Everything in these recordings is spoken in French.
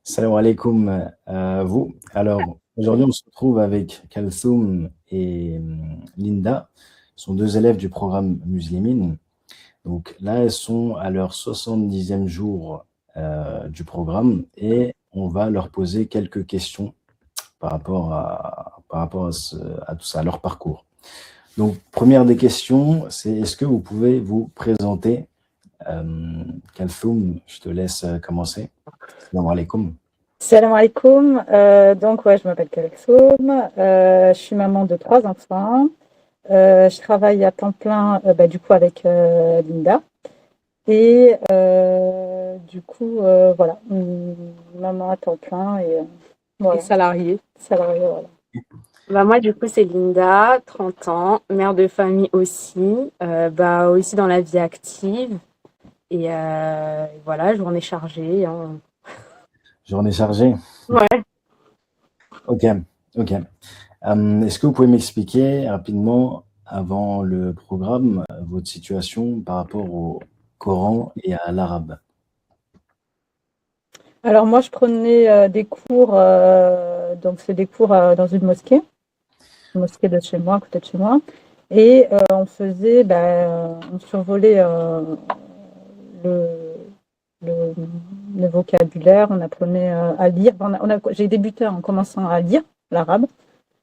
Salam alaikum à vous. Alors, aujourd'hui, on se retrouve avec Kalsoum et Linda. Ce sont deux élèves du programme Muslimine. Donc là, elles sont à leur 70e jour du programme et on va leur poser quelques questions par rapport à tout ça, à leur parcours. Donc, première des questions, c'est est-ce que vous pouvez vous présenter? Kalsoum, je te laisse commencer. Salam alaikum. Salam alaikum. Donc, ouais, je m'appelle Kalsoum. Je suis maman de 3 enfants. Je travaille à temps plein, du coup, avec Linda. Et voilà, maman à temps plein et voilà, Salariée. salariée, voilà. Moi, du coup, c'est Linda, 30 ans, mère de famille aussi, aussi dans la vie active. Et voilà, journée chargée, hein. Journée chargée? Ouais. Ok, ok. Est-ce que vous pouvez m'expliquer rapidement, avant le programme, votre situation par rapport au Coran et à l'arabe? Alors moi, je prenais des cours, donc c'est des cours dans une mosquée de chez moi, à côté de chez moi. Et on survolait le, le, le vocabulaire, on apprenait à lire. J'ai débuté en commençant à lire l'arabe.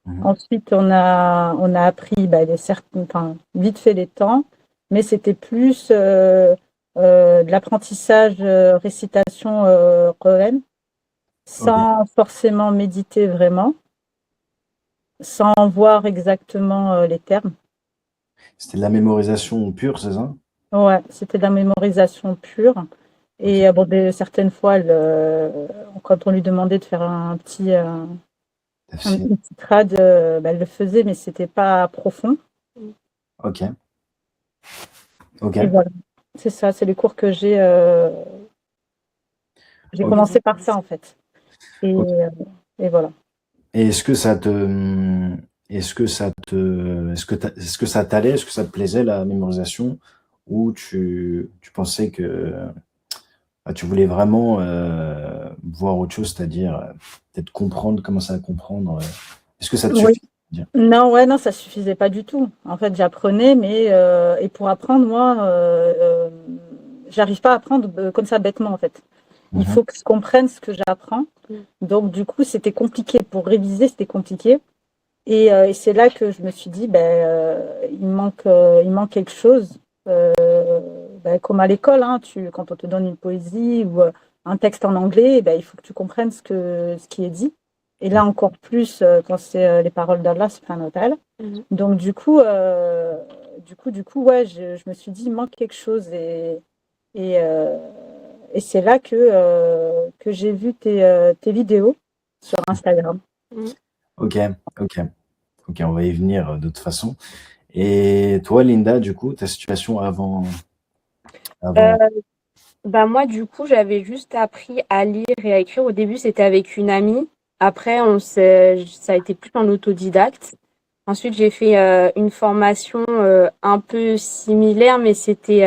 Mhm. Ensuite, on a appris vite fait les temps, mais c'était plus de l'apprentissage, récitation Qur'an, Ok. sans forcément méditer vraiment, sans voir exactement les termes. C'était de la mémorisation pure, c'est ça? Ouais, c'était de la mémorisation pure. Ok. Et certaines fois, quand on lui demandait de faire un Tafsir. petit trad, elle le faisait, mais c'était pas profond. Ok, ok, Et voilà, c'est ça, c'est les cours que j'ai ok, commencé par ça en fait. Et, ok. euh, et voilà. Et est-ce que ça t'allait, est-ce que ça te plaisait la mémorisation, ou tu pensais que tu voulais vraiment voir autre chose, c'est-à-dire peut-être comprendre, commencer à comprendre. Est-ce que ça te Oui. suffit? Dire. Non, ouais, non, ça suffisait pas du tout. En fait, j'apprenais, mais et pour apprendre, moi, j'arrive pas à apprendre comme ça bêtement en fait. Il Mhm. faut que je comprenne ce que j'apprends. Donc du coup, c'était compliqué. Pour réviser, c'était compliqué. Et c'est là que je me suis dit, il manque quelque chose. Comme à l'école, hein, quand on te donne une poésie ou un texte en anglais, il faut que tu comprennes ce qui est dit. Et là encore plus quand c'est les paroles d'Allah subhanahu wa ta'ala. Donc ouais, je me suis dit, il manque quelque chose. Et, euh, et c'est là que j'ai vu tes vidéos sur Instagram. Ok, ok, ok, on va y venir de toute façon. Et toi, Linda, du coup, ta situation avant. Moi, du coup, j'avais juste appris à lire et à écrire. Au début, c'était avec une amie. Après, ça a été plus en autodidacte. Ensuite, j'ai fait une formation un peu similaire, mais c'était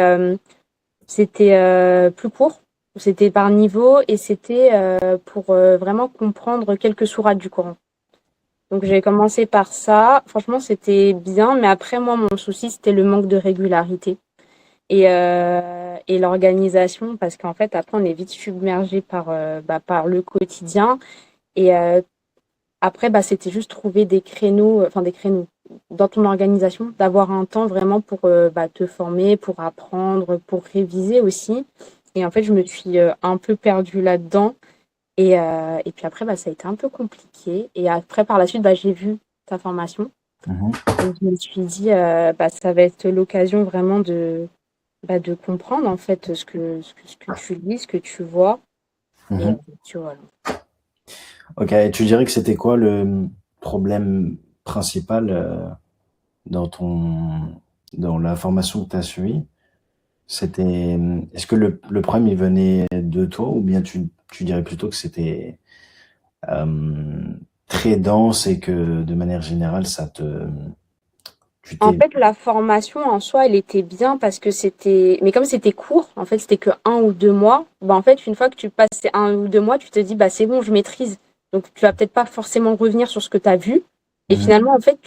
plus court. C'était par niveau et c'était pour vraiment comprendre quelques sourates du Coran. Donc j'ai commencé par ça. Franchement, c'était bien, mais après, moi, mon souci, c'était le manque de régularité et l'organisation, parce qu'en fait, après, on est vite submergé par le quotidien. Et après, c'était juste trouver des créneaux dans ton organisation, d'avoir un temps vraiment pour te former, pour apprendre, pour réviser aussi. Et en fait, je me suis un peu perdue là-dedans. Et puis après, ça a été un peu compliqué. Et après, par la suite, j'ai vu ta formation. Mhm, Et je me suis dit, ça va être l'occasion vraiment de comprendre en fait ce que tu lis, ce que tu vois. Et mhm. tu vois. Ok, et tu dirais que c'était quoi le problème principal dans dans la formation que tu as suivie? C'était, est-ce que le problème il venait de toi, ou bien tu dirais plutôt que c'était très dense et que de manière générale Tu En t'es... fait, la formation en soi, elle était bien parce que c'était, mais comme c'était court, en fait, c'était que 1 ou 2 mois. Bah, en fait, une fois que tu passes ces 1 ou 2 mois, tu te dis, bah, c'est bon, je maîtrise. Donc, tu vas peut-être pas forcément revenir sur ce que tu as vu. Et Mhm. finalement, en fait,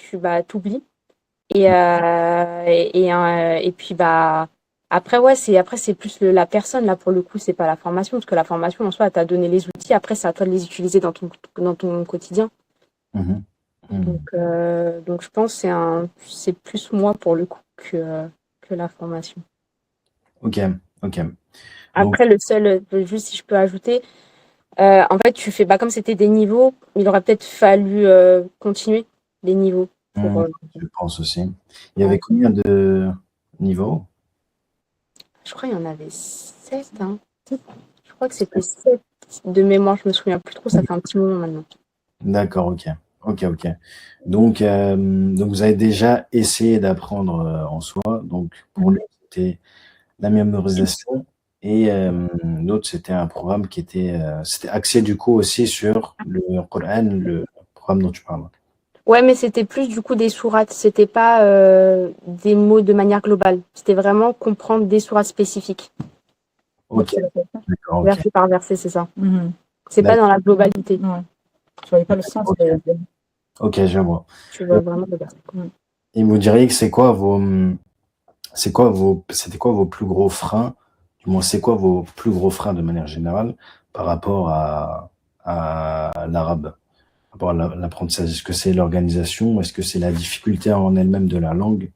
t'oublies. Et puis, bah, après, c'est plus la personne, là, pour le coup, c'est pas la formation. Parce que la formation, en soi, elle t'a donné les outils. Après, c'est à toi de les utiliser dans ton quotidien. Mhm. Mhm. Donc je pense que c'est plus moi pour le coup que la formation. Ok, ok. Donc, Après, le seul, juste si je peux ajouter, en fait, tu fais, bah, comme c'était des niveaux, il aurait peut-être fallu continuer les niveaux pour. je pense aussi. Il y avait Ouais. combien de niveaux? Je crois qu'il y en avait 7, hein. Je crois que c'était 7 de mémoire, je me souviens plus trop, ça fait un petit moment maintenant. D'accord, ok. Ok, ok. Donc vous avez déjà essayé d'apprendre en soi. Donc, pour lui, c'était la mémorisation. Et l'autre, c'était un programme qui c'était axé du coup aussi sur le Coran, le programme dont tu parles. Ouais, mais c'était plus du coup des sourates, c'était pas des mots de manière globale. C'était vraiment comprendre des sourates spécifiques. Ok, d'accord, ok. Verset par verset, c'est ça. Mhm. C'est pas D'accord, dans la globalité. Ouais. Je voyais pas le sens. ok. Ok, je vois. Tu vois vraiment le verset. Et vous diriez que c'était quoi vos plus gros freins? Du moins, c'est quoi vos plus gros freins de manière générale par rapport à l'arabe, par rapport à l'apprentissage? Est-ce que c'est l'organisation? Est-ce que c'est la difficulté en elle-même de la langue?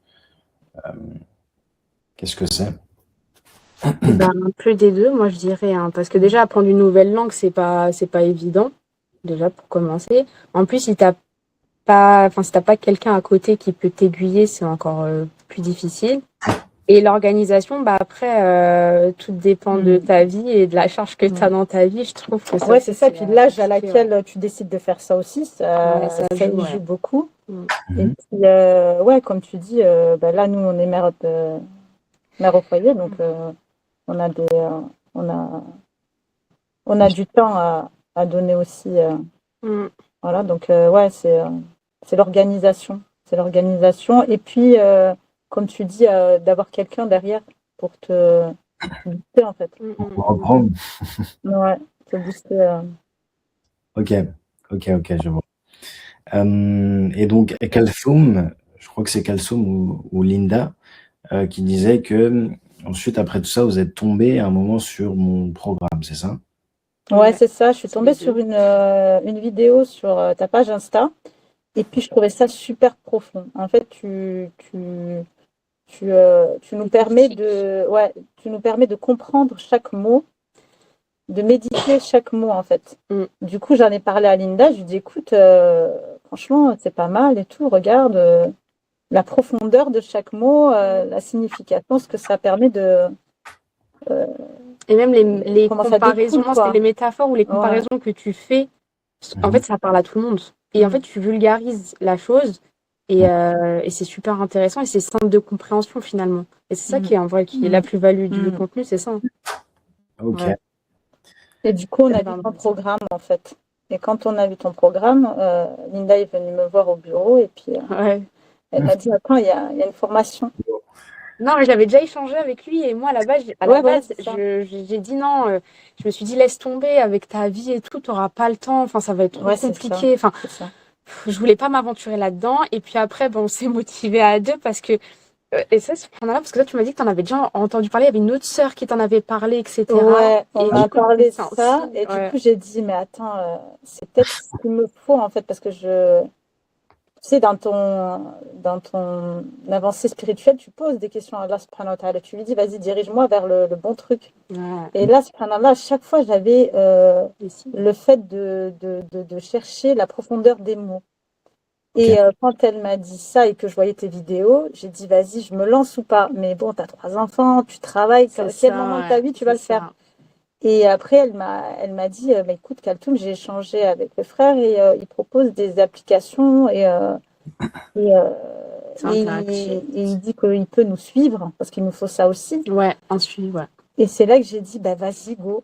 Qu'est-ce que c'est? Ben, un peu des deux, moi je dirais, hein, parce que déjà apprendre une nouvelle langue, c'est pas évident, déjà pour commencer. En plus, si t'as pas quelqu'un à côté qui peut t'aiguiller, c'est encore plus difficile. Et l'organisation, bah après, tout dépend de ta vie et de la charge que tu as dans ta vie. Je trouve que ça Ouais, aussi, c'est ça. Puis l'âge à compliqué, ouais. laquelle tu décides de faire ça aussi, Ouais, ça ça joue, y ouais. joue beaucoup. Mm. Et Mhm. puis, ouais, comme tu dis, bah là, nous, on est mère au foyer, donc on a on a, on a du temps à donner aussi. Mm. Voilà, donc ouais, c'est l'organisation. C'est l'organisation. Et puis, comme tu dis, d'avoir quelqu'un derrière pour te booster, en fait. Mm, On mm, va mm. reprendre. Ouais, te booster. Ok, ok, ok, je vois. Et donc, Kalsoum, je crois que c'est Kalsoum ou Linda, qui disait que ensuite, après tout ça, vous êtes tombé à un moment sur mon programme, c'est ça? Ouais, Ouais, c'est ça. Je suis c'est tombée les sur deux. une vidéo sur ta page Insta. Et puis, je trouvais ça super profond. En fait, tu nous permets Décortique. ouais, tu nous permets de comprendre chaque mot, de méditer chaque mot, en fait. Mm. Du coup, j'en ai parlé à Linda. Je lui ai dit, écoute, franchement, c'est pas mal et tout. Regarde la profondeur de chaque mot, la signification, ce que ça permet Et même les comment ça comparaisons, découle, non, c'était quoi. les métaphores ou les Ouais. comparaisons que tu fais. En Mhm. fait, ça parle à tout le monde. Et en fait, tu vulgarises la chose et c'est super intéressant et c'est simple de compréhension finalement. Et c'est ça qui est en vrai, qui est la plus-value du Mm. contenu, c'est ça, hein. Ok, Ouais. Et du coup, on a vu Pardon. ton programme, en fait. Et quand on a vu ton programme, Linda est venue me voir au bureau et puis Ouais. elle m'a dit, attends, il y a une formation. Non, mais j'avais déjà échangé avec lui et moi, à la Ouais, voilà, base, c'est ça. j'ai dit non. Je me suis dit, laisse tomber avec ta vie et tout, t'auras pas le temps. Enfin, ça va être trop Ouais, c'est ça. compliqué. Enfin, C'est ça. je voulais pas m'aventurer là-dedans. Et puis après, bon, on s'est motivés à deux parce que et ça, c'est là parce que toi, tu m'as dit que tu en avais déjà entendu parler. Il y avait une autre sœur qui t'en avait parlé, etc. Ouais, on Et du m'a coup, je me parlé de sens aussi. ça. Et du Ouais. coup, j'ai dit, mais attends, c'est peut-être ce qu'il me faut, en fait, parce que tu sais, dans ton avancée spirituelle, tu poses des questions à Allah subhanahu wa ta'ala. Tu lui dis, vas-y, dirige-moi vers le bon truc. Ouais. Et là, subhanallah, à chaque fois, j'avais Et si. le fait de chercher la profondeur des mots. ok. Et quand elle m'a dit ça et que je voyais tes vidéos, j'ai dit, vas-y, je me lance ou pas. Mais bon, tu as 3 enfants, tu travailles, C'est à quel ça, moment de ta ouais. vie tu vas C'est le faire? ça. Et après, elle m'a dit, bah, écoute, Kaltoum, j'ai échangé avec le frère et il propose des applications et, euh, C'est interactif. et il dit qu'il peut nous suivre parce qu'il nous faut ça aussi. Ouais, un suivi, ouais. Et c'est là que j'ai dit, bah, vas-y, go.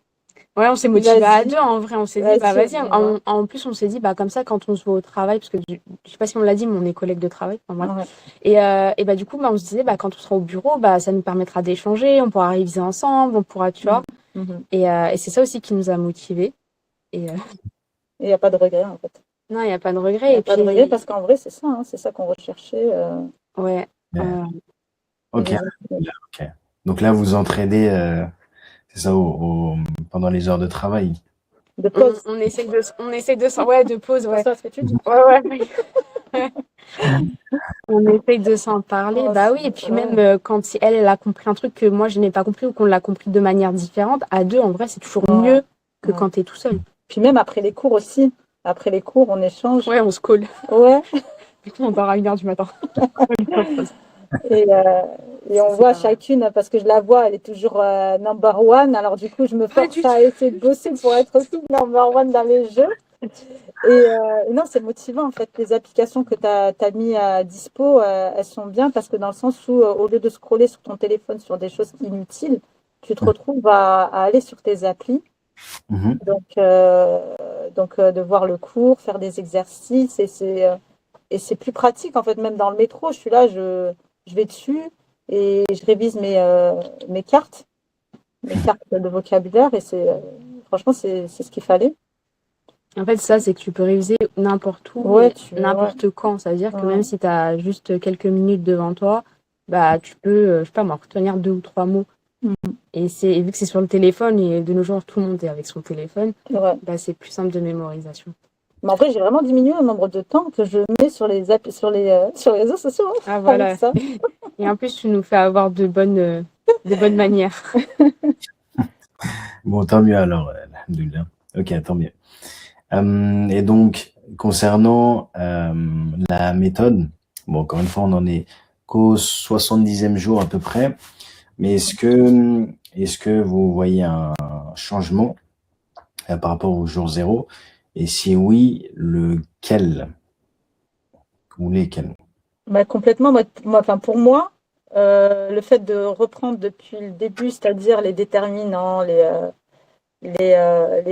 Ouais, on s'est motivé à Vas-y, 2 en vrai. On s'est dit, bah vas-y, vas-y. on y va. En plus, on s'est dit, bah comme ça, quand on se voit au travail, parce que je sais pas si on l'a dit, mais on est collègues de travail. Enfin, bref. Ouais. Et bah du coup, bah, on se disait, bah quand on sera au bureau, bah ça nous permettra d'échanger, on pourra réviser ensemble, on pourra, tu vois. Mhm. Mhm. Et c'est ça aussi qui nous a motivés. Et Et il n'y a pas de regret, en fait. non, il n'y a pas de Il n'y regret. a Et pas de regret puis, parce qu'en vrai, c'est ça, hein, c'est ça qu'on recherchait. ouais. Ouais. euh, Ils Ok, nous ont- ok. Donc là, vous entraidez, c'est ça, pendant les heures de travail. de on, pause. on essaie de ouais, de pause, C'est ouais. ça ce que tu dis. Ouais, ouais. On essaye de s'en parler. Oh, Bah oui, et puis même ouais. quand si elle a compris un truc que moi je n'ai pas compris ou qu'on l'a compris de manière différente, à 2, en vrai, c'est toujours Ouais. mieux que Ouais. quand t'es tout seul. Puis même après les cours aussi. Après les cours, on échange. Ouais, on se colle. Ouais. Du coup, on dort à 1h du matin. Et, euh, et on C'est voit pas vrai. chacune, parce que je la vois, elle est toujours number one. Alors du coup, je me Pas force du tout. à essayer de bosser pour être aussi number one dans les jeux. Et non, c'est motivant en fait. Les applications que tu as mis à dispo, elles sont bien parce que dans le sens où, au lieu de scroller sur ton téléphone sur des choses inutiles, tu te retrouves à aller sur tes applis. Mhm. Donc, de voir le cours, faire des exercices. Et c'est plus pratique en fait. Même dans le métro, je suis là, je vais dessus et je révise mes cartes de vocabulaire. Et franchement, c'est ce qu'il fallait. En fait, ça, c'est que tu peux réviser n'importe où Ouais, et ouais, n'importe quand. C'est-à-dire que ouais. même si tu as juste quelques minutes devant toi, bah tu peux, je sais pas moi, retenir 2 ou 3 mots. Mm. Et vu que c'est sur le téléphone et de nos jours tout le monde est avec son téléphone, Ouais. bah c'est plus simple de mémorisation. Mais en vrai, j'ai vraiment diminué le nombre de temps que je mets sur les réseaux sociaux hein, Ah avec voilà. ça. Et en plus, tu nous fais avoir de bonnes manières. Bon, tant mieux alors, alhamdoulilah. Ok, tant mieux. Et donc, concernant la méthode, bon, encore une fois, on en est qu'au 70e jour à peu près, mais est-ce que vous voyez un changement par rapport au jour zéro? Et si oui, lequel ou lesquels? Bah, complètement. Enfin, pour moi, le fait de reprendre depuis le début, c'est-à-dire les déterminants, les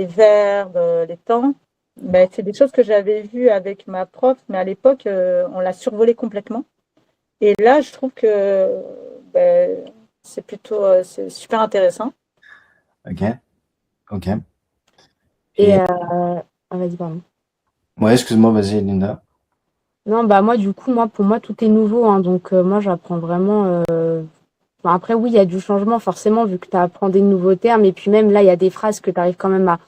verbes, les temps, bah, c'est des choses que j'avais vues avec ma prof, mais à l'époque, on l'a survolé complètement. Et là, je trouve que bah, c'est super intéressant. Ok, ok. Et Et ah, vas-y, pardon. ouais, excuse-moi, vas-y, Linda. Non, bah moi, du coup, pour moi, tout est nouveau, hein, donc moi, j'apprends vraiment. Bon, après, oui, il y a du changement, forcément, vu que tu apprends des nouveaux termes, et puis même là, il y a des phrases que tu arrives quand même à,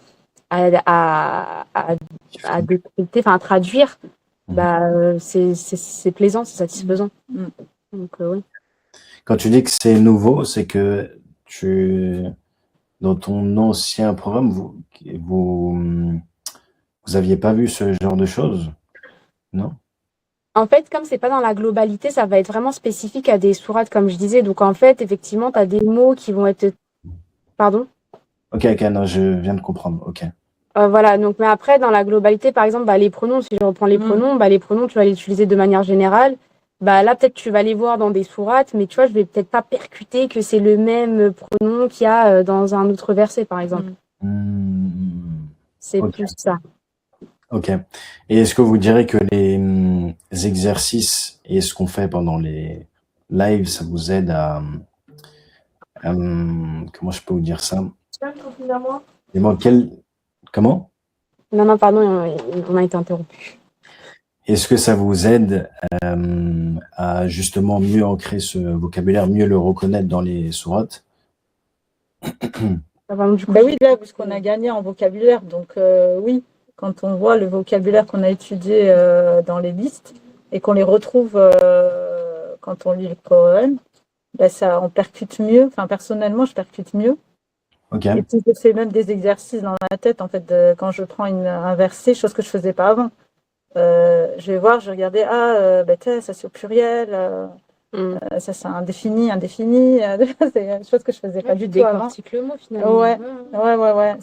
à, à, à décrypter, enfin, à traduire. Mhm. Bah, c'est plaisant, c'est satisfaisant. Mm. Donc, oui. Quand tu dis que c'est nouveau, c'est que dans ton ancien programme, vous, vous aviez pas vu ce genre de choses, non? En fait, comme c'est pas dans la globalité, ça va être vraiment spécifique à des sourates, comme je disais. Donc, en fait, effectivement, tu as des mots qui vont être. Pardon? Ok, ok, non, je viens de comprendre. Ok. Voilà, donc, mais après, dans la globalité, par exemple, bah, les pronoms, si je reprends les Mm. pronoms, bah, les pronoms, tu vas les utiliser de manière générale. Bah, là, peut-être tu vas les voir dans des sourates, mais tu vois, je vais peut-être pas percuter que c'est le même pronom qu'il y a dans un autre verset, par exemple. Mm. Hmm, C'est ok, plus ça. ok. Et est-ce que vous direz que les exercices et ce qu'on fait pendant les lives, ça vous aide comment je peux vous dire ça? Et moi, comment? Non, non, pardon, on a été interrompu. Est-ce que ça vous aide à justement mieux ancrer ce vocabulaire, mieux le reconnaître dans les sourates? Du coup, Ben oui, là, puisqu'on a gagné en vocabulaire, donc oui, quand on voit le vocabulaire qu'on a étudié dans les listes et qu'on les retrouve quand on lit le Coran, ben ça, on percute mieux. Enfin, personnellement, je percute mieux. Ok. Et puis, je fais même des exercices dans ma tête, en fait, quand je prends un verset, chose que je faisais pas avant. Je vais voir, je vais regarder, ben, ça c'est au pluriel, ça c'est indéfini, indéfini. C'est une chose que je faisais pas tu du tout avant. décortiques le mot finalement. Ouais, ouais.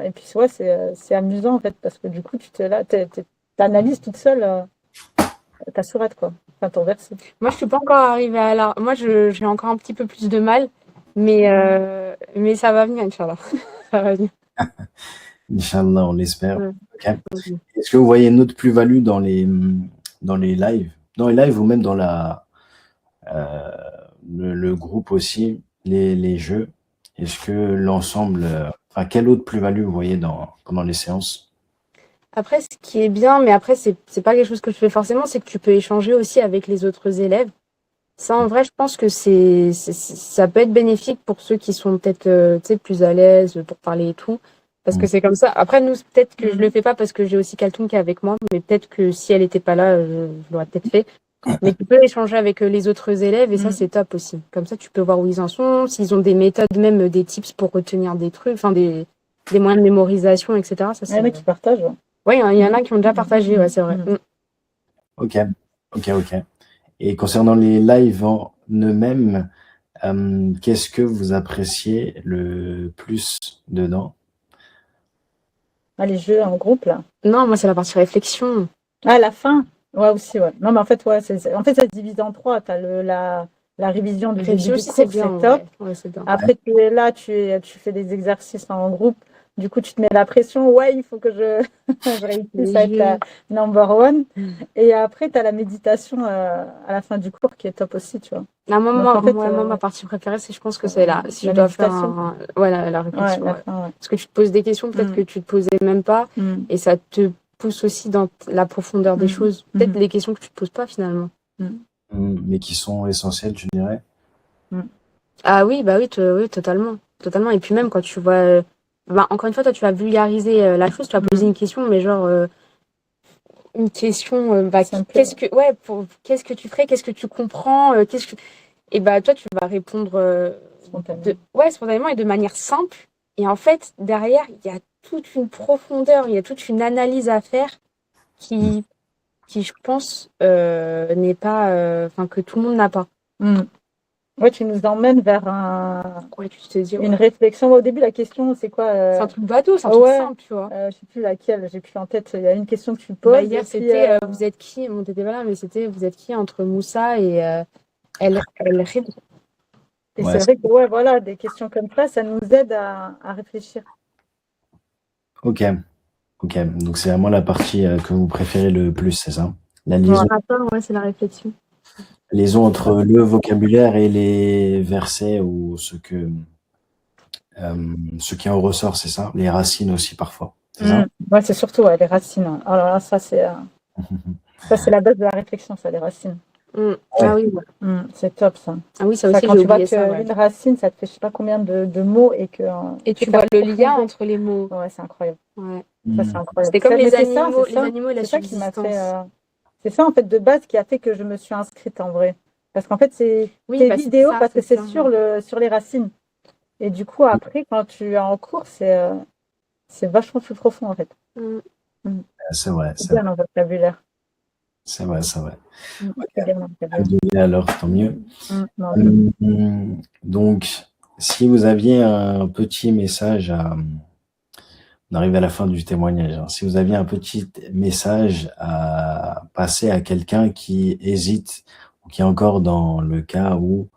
Et puis, ouais, c'est amusant, en fait, parce que du coup, t'analyses toute seule ta sourate, quoi. Enfin, ton verset. Moi, je suis pas encore arrivée à là. Moi, j'ai encore un petit peu plus de mal, mais ça va venir, Inch'Allah. ça va venir. Inch'Allah, on l'espère. Ouais. Ok. Est-ce que vous voyez une autre plus-value dans les lives? Dans les lives ou même dans euh, le groupe aussi, les jeux? Est-ce que l'ensemble, enfin, quelle autre plus-value vous voyez pendant les séances? Après, ce qui est bien, mais après, c'est pas quelque chose que tu fais forcément, c'est que tu peux échanger aussi avec les autres élèves. Ça, en vrai, je pense que ça peut être bénéfique pour ceux qui sont peut-être, tu sais, plus à l'aise pour parler et tout. Parce que Mm. c'est comme ça. Après, nous, peut-être que je le fais pas parce que j'ai aussi Kaltoum qui est avec moi, mais peut-être que si elle était pas là, je l'aurais peut-être fait. Mais tu peux échanger avec les autres élèves et ça, c'est top aussi. Comme ça, tu peux voir où ils en sont, s'ils ont des méthodes, même des tips pour retenir des trucs, enfin, des moyens de mémorisation, etc. Ça, Il y en a qui partagent. Ouais. Oui, il y en a qui ont déjà partagé, ouais, c'est vrai. Ok, ok. Et concernant les lives en eux-mêmes, qu'est-ce que vous appréciez le plus dedans? Ah, les jeux en groupe, là. Non, moi, c'est la partie réflexion. Ah, la fin. Ouais, aussi, ouais. Non, mais en fait, ouais, en fait, ça se divise en trois. Tu as la révision du début Réflexion du aussi, cours, c'est bien. c'est top. Ouais, c'est bien. Après, tu es là, tu fais des exercices en groupe. Du coup, tu te mets la pression. Ouais, il faut que je, je réussisse à être la number one. Et après, tu as la méditation à la fin du cours qui est top aussi, tu vois. Ah, moi, Donc, en fait, ma partie préférée, je pense que c'est là. Si la je dois faire méditation. la réflexion. Ouais, Ouais. la fin, ouais. Parce que tu te poses des questions peut-être que tu te posais même pas et ça te pousse aussi dans la profondeur des choses. Peut-être les questions que tu te poses pas finalement. Mais qui sont essentielles, tu dirais? Ah oui, bah oui, oui, totalement. Totalement. Et puis même quand tu vois, bah, encore une fois, toi, tu vas vulgariser la chose, tu vas poser une question, mais genre, une question, bah, qu'est-ce que tu ferais, qu'est-ce que tu comprends, et bah, toi, tu vas répondre spontanément et de manière simple. Et en fait, derrière, il y a toute une profondeur, il y a toute une analyse à faire qui je pense, n'est pas, enfin, que tout le monde n'a pas. Ouais, tu nous emmènes vers Tu te dis, une réflexion. Au début, la question, c'est quoi c'est un truc bateau, c'est un truc simple, tu vois. Je sais plus laquelle, j'ai plus en tête. Il y a une question que tu poses. Bah, hier, c'était vous êtes qui? Bon, t'étais pas là, mais c'était vous êtes qui entre Moussa et El Khid? Et c'est vrai que, ouais, voilà, des questions comme ça nous aide à réfléchir. Ok. Donc c'est vraiment la partie que vous préférez le plus, c'est ça? La liaison. Ouais, c'est la réflexion. Liaison entre le vocabulaire et les versets ou ce qui en ressort, c'est ça? Les racines aussi parfois, c'est ça? Ouais, c'est surtout les racines. Alors là, ça c'est la base de la réflexion, ça, les racines. Ah oui. C'est top ça. Ah oui, ça aussi, quand j'ai tu vois oublié ça. Ouais. qu'une racine, ça te fait je sais pas combien de mots et que tu vois le lien entre les mots. Ouais, c'est incroyable. Ouais. Ça, c'est incroyable. C'était comme les animaux et la subsistance. C'est ça en fait de base qui a fait que je me suis inscrite en vrai. Parce qu'en fait, c'est vidéo parce que c'est sur les racines. Et du coup, après, quand tu es en cours, c'est vachement plus profond en fait. C'est vrai. C'est bien dans le vocabulaire. C'est vrai. Okay. Alors, tant mieux. Donc, si vous aviez un petit message on arrive à la fin du témoignage. Hein. Si vous aviez un petit message à passer à quelqu'un qui hésite ou qui est encore dans le cas où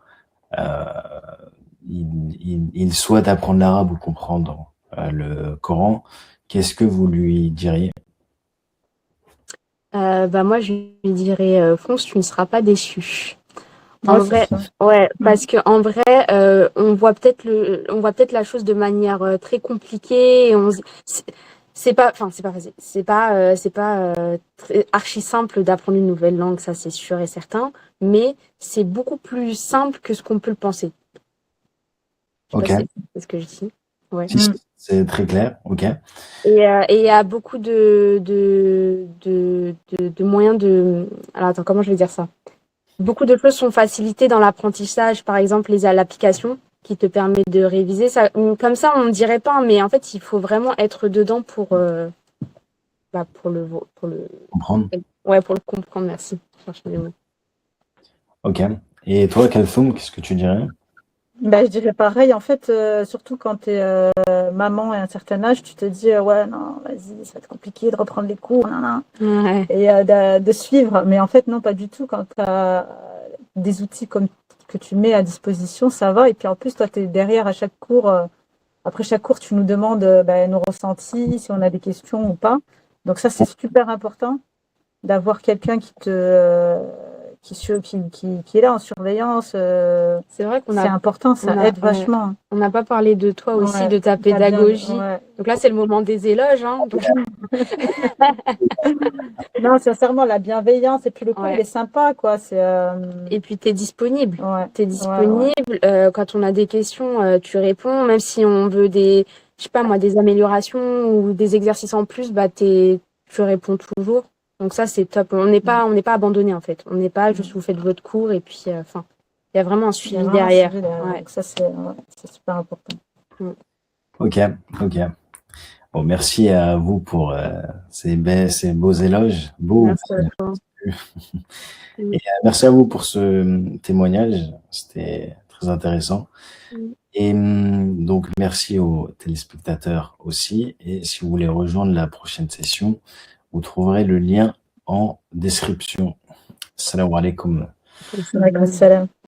il souhaite apprendre l'arabe ou comprendre le Coran, qu'est-ce que vous lui diriez? Moi, je lui dirais, fonce, tu ne seras pas déçu. En vrai, parce que en vrai, on voit peut-être la chose de manière très compliquée. Et c'est pas facile. C'est pas archi simple d'apprendre une nouvelle langue, ça c'est sûr et certain. Mais c'est beaucoup plus simple que ce qu'on peut le penser. C'est ce que je dis. Ouais. C'est très clair, ok. Et il y a beaucoup de moyens de. Alors attends, comment je vais dire ça? Beaucoup de choses sont facilitées dans l'apprentissage, par exemple l'application qui te permet de réviser. Ça, comme ça, on ne dirait pas, mais en fait, il faut vraiment être dedans pour le comprendre. Ouais, pour le comprendre, merci. Je cherche les mots. Ok. Et toi, Kalthoum, qu'est-ce que tu dirais? Je dirais pareil. En fait, surtout quand tu es maman à un certain âge, tu te dis ouais, non, vas-y, ça va être compliqué de reprendre les cours, Ouais. et de suivre. Mais en fait, non, pas du tout. Quand tu as des outils comme que tu mets à disposition, ça va. Et puis en plus, toi, tu es derrière à chaque cours. Après chaque cours, tu nous demandes nos ressentis, si on a des questions ou pas. Donc ça, c'est super important d'avoir quelqu'un qui est là en surveillance. C'est vrai qu'on C'est a, important, ça aide vachement. on n'a pas parlé de toi aussi, Ouais, de ta pédagogie. ouais. Donc là, c'est le moment des éloges. Hein, donc... Non, sincèrement, la bienveillance et puis le cours, il est sympa, quoi. Et puis, tu es disponible. Ouais. Tu es disponible. Quand on a des questions, tu réponds. Même si on veut des, je sais pas moi, des améliorations ou des exercices en plus, tu réponds toujours. Donc ça, c'est top. On n'est pas abandonné, en fait. On n'est pas juste vous faites votre cours et puis, il y a vraiment un suivi derrière. Ouais. Donc ça, c'est super important. Ok. Bon, merci à vous pour ces beaux éloges. Merci à toi. Et merci à vous pour ce témoignage. C'était très intéressant. Et donc, merci aux téléspectateurs aussi. Et si vous voulez rejoindre la prochaine session, vous trouverez le lien en description. Assalamu alaikum. Wa alaykoum salam.